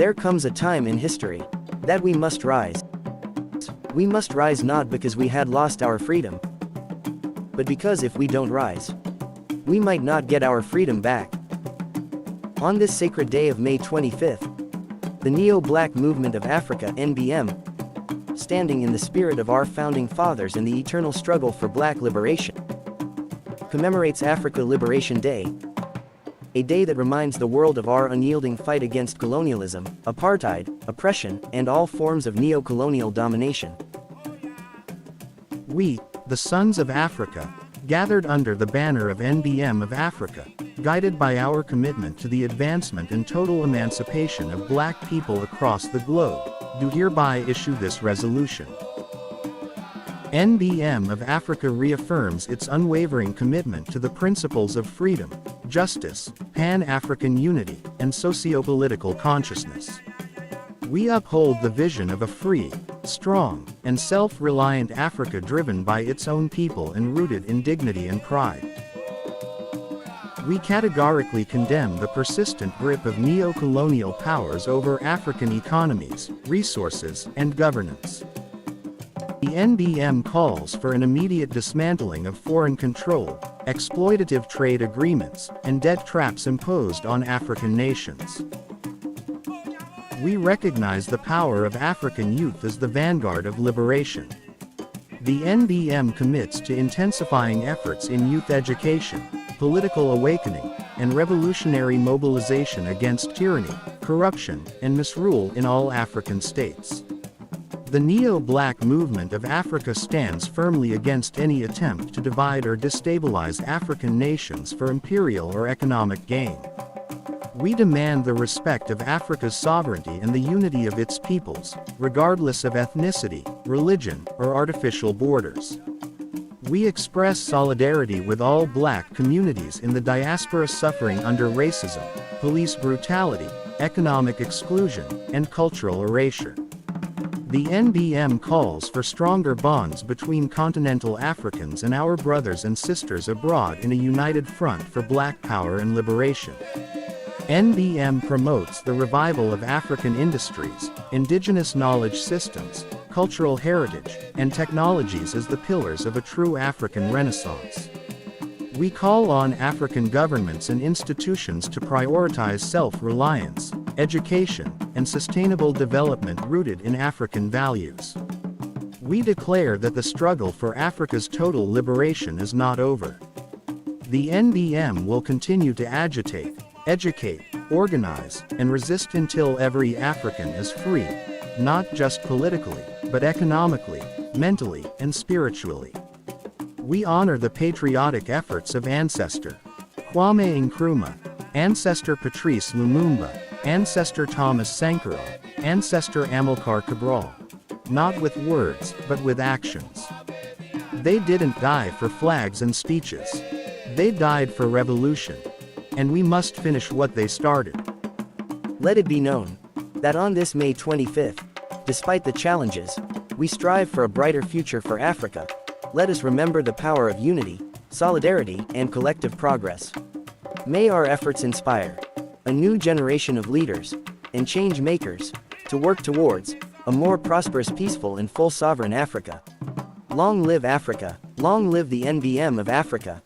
There comes a time in history that we must rise. We must rise not because we had lost our freedom, but because if we don't rise, we might not get our freedom back. On this sacred day of May 25th, the Neo-Black Movement of Africa (NBM), standing in the spirit of our founding fathers and the eternal struggle for black liberation, commemorates Africa Liberation Day, a day that reminds the world of our unyielding fight against colonialism, apartheid, oppression, and all forms of neo-colonial domination. We, the Sons of Africa, gathered under the banner of NBM of Africa, guided by our commitment to the advancement and total emancipation of black people across the globe, do hereby issue this resolution. NBM of Africa reaffirms its unwavering commitment to the principles of freedom, justice, Pan-African unity, and socio-political consciousness. We uphold the vision of a free, strong, and self-reliant Africa driven by its own people and rooted in dignity and pride. We categorically condemn the persistent grip of neo-colonial powers over African economies, resources, and governance. The NBM calls for an immediate dismantling of foreign control, exploitative trade agreements, and debt traps imposed on African nations. We recognize the power of African youth as the vanguard of liberation. The NBM commits to intensifying efforts in youth education, political awakening, and revolutionary mobilization against tyranny, corruption, and misrule in all African states. The Neo-Black Movement of Africa stands firmly against any attempt to divide or destabilize African nations for imperial or economic gain. We demand the respect of Africa's sovereignty and the unity of its peoples, regardless of ethnicity, religion, or artificial borders. We express solidarity with all black communities in the diaspora suffering under racism, police brutality, economic exclusion, and cultural erasure. The NBM calls for stronger bonds between continental Africans and our brothers and sisters abroad in a united front for black power and liberation. NBM promotes the revival of African industries, indigenous knowledge systems, cultural heritage, and technologies as the pillars of a true African Renaissance. We call on African governments and institutions to prioritize self-reliance, education, and sustainable development rooted in African values. We declare that the struggle for Africa's total liberation is not over. The NBM will continue to agitate, educate, organize, and resist until every African is free, not just politically, but economically, mentally, and spiritually. We honor the patriotic efforts of Ancestor Kwame Nkrumah, Ancestor Patrice Lumumba, Ancestor Thomas Sankara, Ancestor Amilcar Cabral. Not with words, but with actions. They didn't die for flags and speeches. They died for revolution. And we must finish what they started. Let it be known that on this May 25th, despite the challenges, we strive for a brighter future for Africa. Let us remember the power of unity, solidarity, and collective progress. May our efforts inspire a new generation of leaders and change makers to work towards a more prosperous, peaceful, and full sovereign Africa. Long live Africa, long live the NBM of Africa.